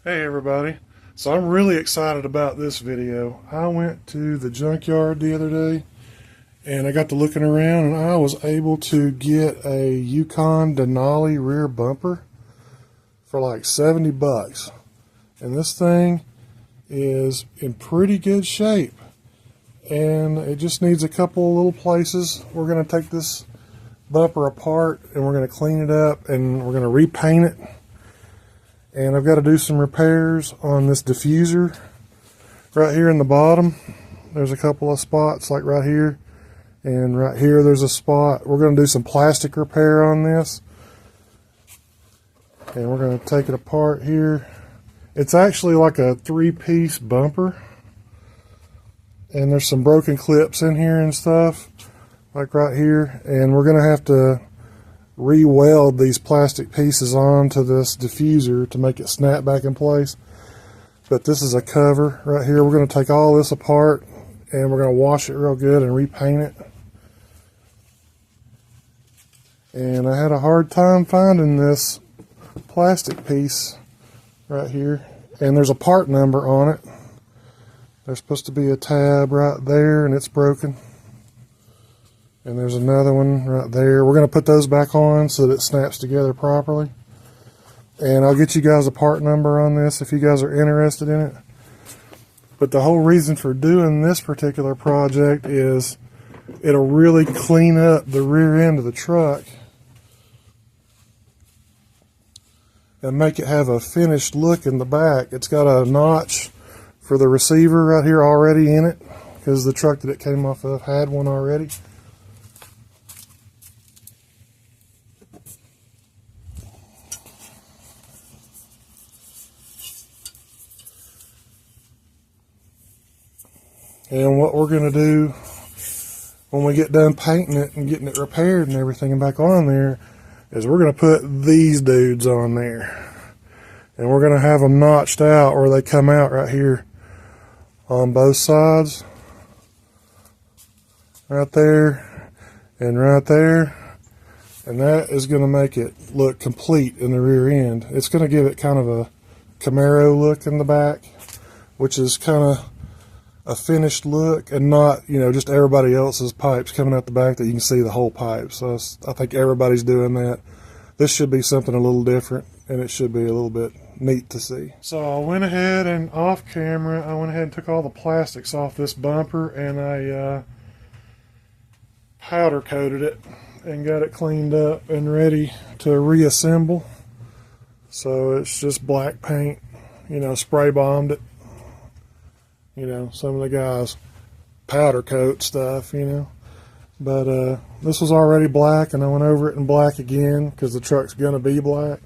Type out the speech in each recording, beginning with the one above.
Hey everybody. So I'm really excited about this video. I went to the junkyard the other day and I got to looking around and I was able to get a Yukon Denali rear bumper for like 70 bucks. And this thing is in pretty good shape. And it just needs a couple little places. We're going to take this bumper apart and we're going to clean it up and we're going to repaint it. And I've got to do some repairs on this diffuser right here in the bottom. There's a couple of spots like right here and right here there's a spot. We're going to do some plastic repair on this and we're going to take it apart here. It's actually like a 3-piece bumper and there's some broken clips in here and stuff like right here, and we're going to have to re-weld these plastic pieces onto this diffuser to make it snap back in place. But this is a cover right here. We're going to take all this apart and we're going to wash it real good and repaint it. And I had a hard time finding this plastic piece right here, and there's a part number on it. There's supposed to be a tab right there and it's broken. And there's another one right there. We're going to put those back on so that it snaps together properly. And I'll get you guys a part number on this if you guys are interested in it. But the whole reason for doing this particular project is it'll really clean up the rear end of the truck and make it have a finished look in the back. It's got a notch for the receiver right here already in it because the truck that it came off of had one already. And what we're going to do when we get done painting it and getting it repaired and everything and back on there is we're going to put these dudes on there. And we're going to have them notched out where they come out right here on both sides. Right there and right there. And that is going to make it look complete in the rear end. It's going to give it kind of a Camaro look in the back, which is kind of a finished look and not, you know, just everybody else's pipes coming out the back that you can see the whole pipe. So I think everybody's doing that. This should be something a little different and it should be a little bit neat to see. So I went ahead and off camera, I went ahead and took all the plastics off this bumper and I powder coated it and got it cleaned up and ready to reassemble. So it's just black paint, you know, spray bombed it. You know, some of the guys powder coat stuff, you know. But this was already black, and I went over it in black again because the truck's going to be black.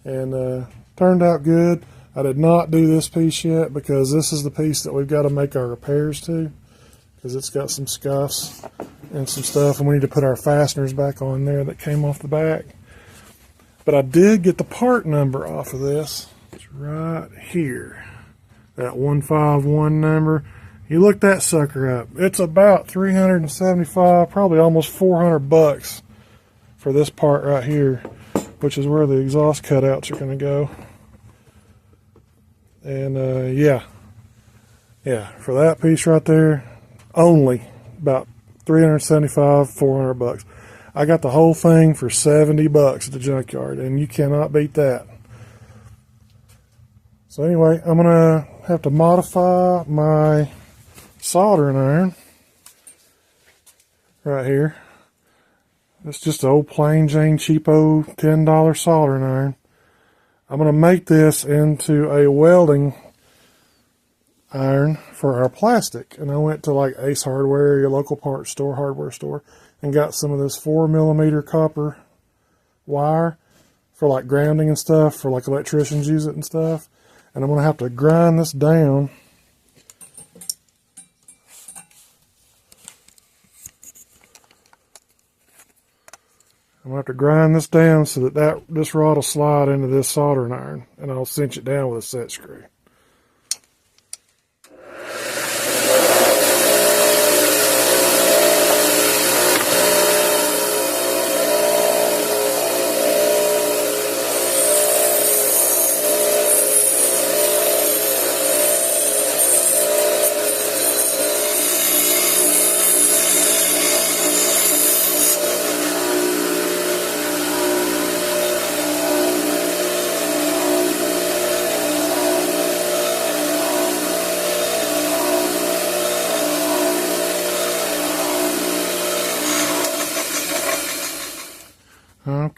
And turned out good. I did not do this piece yet because this is the piece that we've got to make our repairs to because it's got some scuffs and some stuff, and we need to put our fasteners back on there that came off the back. But I did get the part number off of this. It's right here. That 151 number. You look that sucker up. It's about 375, probably almost 400 bucks for this part right here, which is where the exhaust cutouts are going to go. And yeah, for that piece right there, only about 375, 400 bucks. I got the whole thing for 70 bucks at the junkyard, and you cannot beat that. So anyway, I'm going to have to modify my soldering iron right here. It's just an old plain Jane cheapo $10 soldering iron. I'm going to make this into a welding iron for our plastic. And I went to like Ace Hardware, your local parts store, hardware store, and got some of this 4mm copper wire for like grounding and stuff, for like electricians use it and stuff. And I'm going to have to grind this down. I'm going to have to grind this down so that this rod will slide into this soldering iron. And I'll cinch it down with a set screw.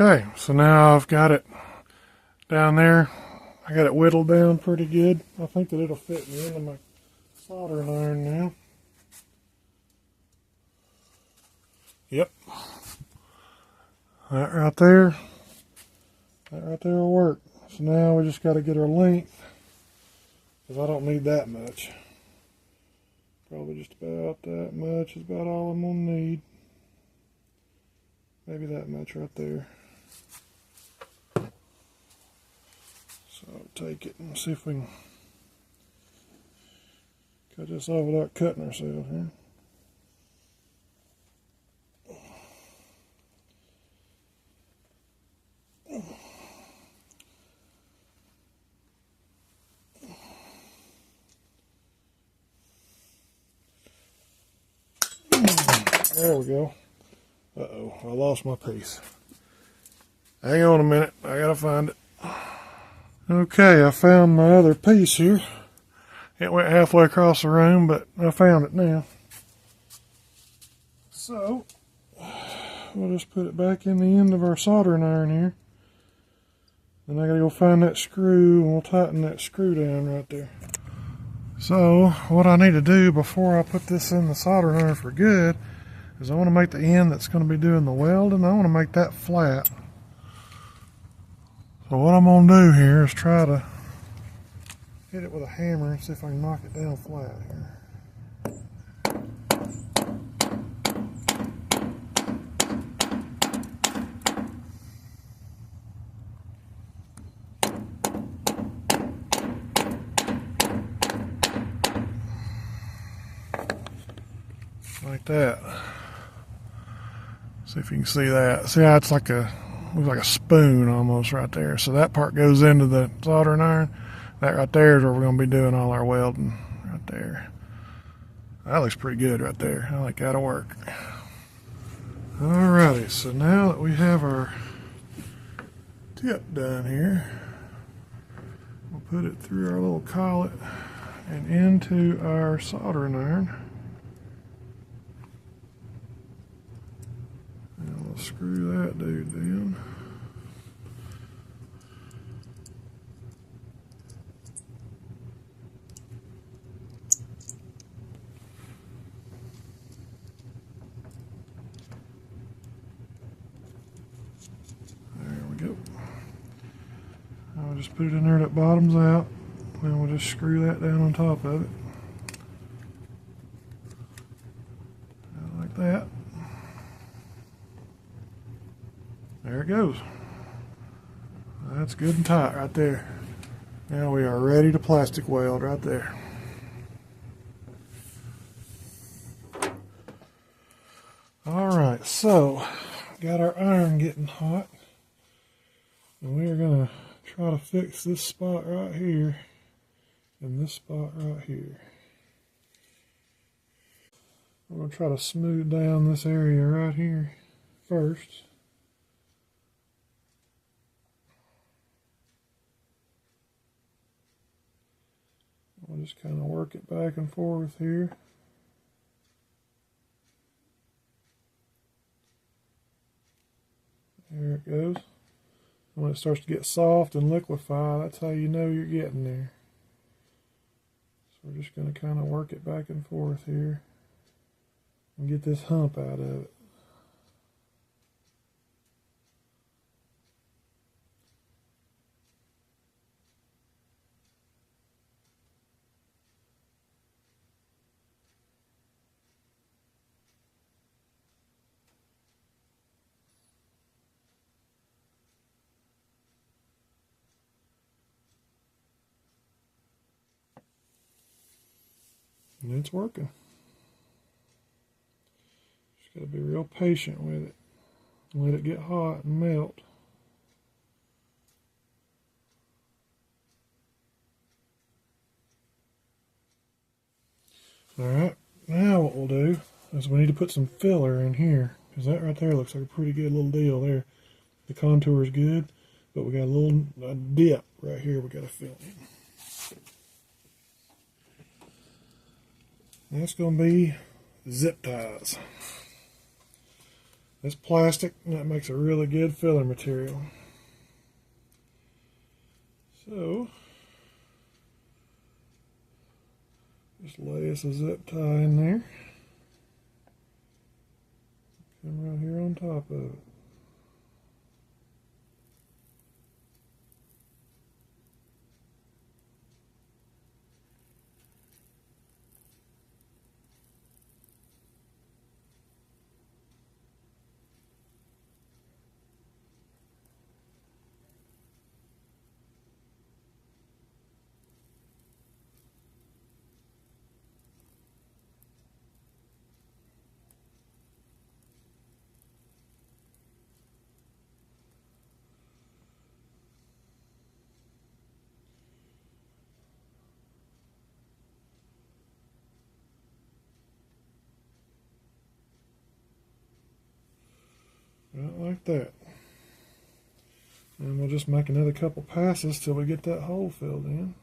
Okay, so now I've got it down there. I got it whittled down pretty good. I think that it'll fit in the end of my soldering iron now. Yep. That right there will work. So now we just got to get our length, because I don't need that much. Probably just about that much is about all I'm going to need. Maybe that much right there. So I'll take it and see if we can cut this off without cutting ourselves here. There we go. Uh-oh, I lost my piece. Hang on a minute, I gotta find it. Okay, I found my other piece here. It went halfway across the room, but I found it now. So, we'll just put it back in the end of our soldering iron here. Then I gotta go find that screw, and we'll tighten that screw down right there. So, what I need to do before I put this in the soldering iron for good is I want to make the end that's going to be doing the welding, I want to make that flat. So what I'm going to do here is try to hit it with a hammer and see if I can knock it down flat here. Like that. See if you can see that. See how it's like looks like a spoon almost right there. So that part goes into the soldering iron. That right there is where we're going to be doing all our welding right there. That looks pretty good right there. I like that'll work. Alrighty, so now that we have our tip done here, we'll put it through our little collet and into our soldering iron. Screw that dude down. There we go. I'll just put it in there that bottoms out, and we'll just screw that down on top of it. Like that. There it goes. That's good and tight right there. Now we are ready to plastic weld right there. Alright, so got our iron getting hot. And we are going to try to fix this spot right here and this spot right here. I'm going to try to smooth down this area right here first. We'll just kind of work it back and forth here. There it goes. When it starts to get soft and liquefy, that's how you know you're getting there. So we're just going to kind of work it back and forth here and get this hump out of it. And it's working. Just got to be real patient with it. Let it get hot and melt. Alright, now what we'll do is we need to put some filler in here, because that right there looks like a pretty good little deal there. The contour is good, but we got a dip right here we got to fill in. That's going to be zip ties. It's plastic, and that makes a really good filler material. So, just lay us a zip tie in there. Come right here on top of it. Right like that. And we'll just make another couple passes till we get that hole filled in.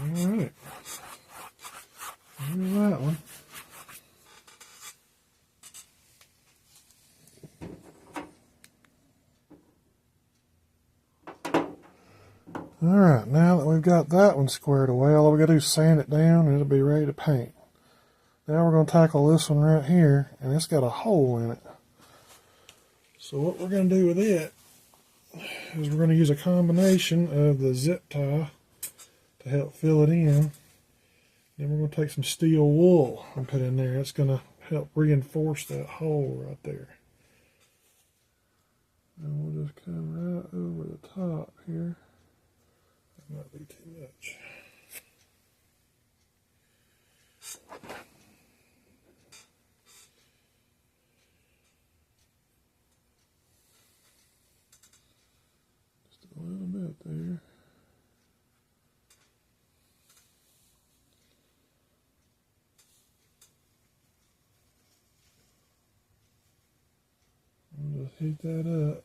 Alright. Here's that one. Alright, now that we've got that one squared away, all we gotta do is sand it down and it'll be ready to paint. Now we're going to tackle this one right here, and it's got a hole in it. So what we're going to do with it is we're going to use a combination of the zip tie to help fill it in. Then we're going to take some steel wool and put in there. It's going to help reinforce that hole right there. And we'll just come right over the top here. That might be too much. Just a little bit there. I'll just heat that up.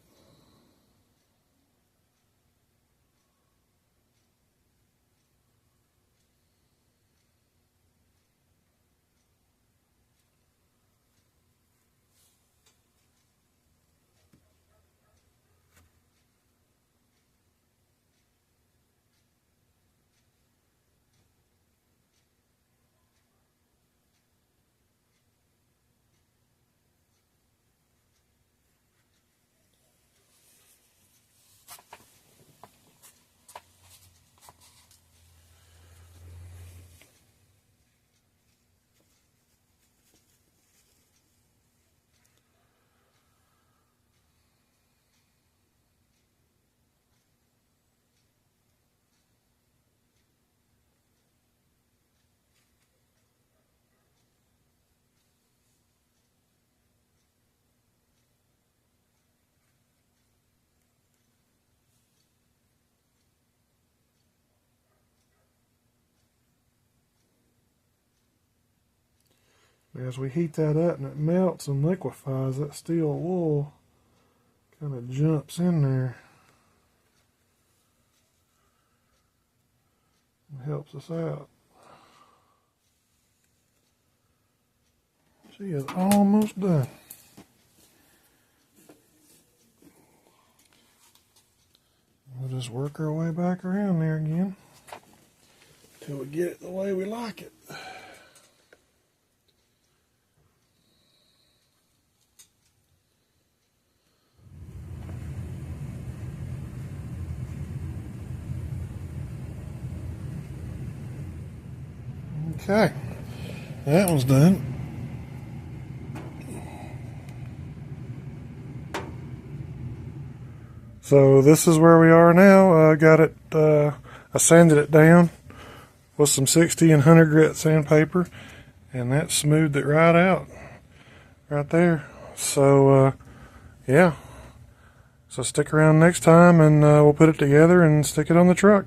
As we heat that up and it melts and liquefies, that steel wool kind of jumps in there and helps us out. She is almost done. We'll just work our way back around there again until we get it the way we like it. Okay, that one's done. So this is where we are now. I got it, I sanded it down with some 60 and 100 grit sandpaper, and that smoothed it right out, right there. So yeah, so stick around next time and we'll put it together and stick it on the truck.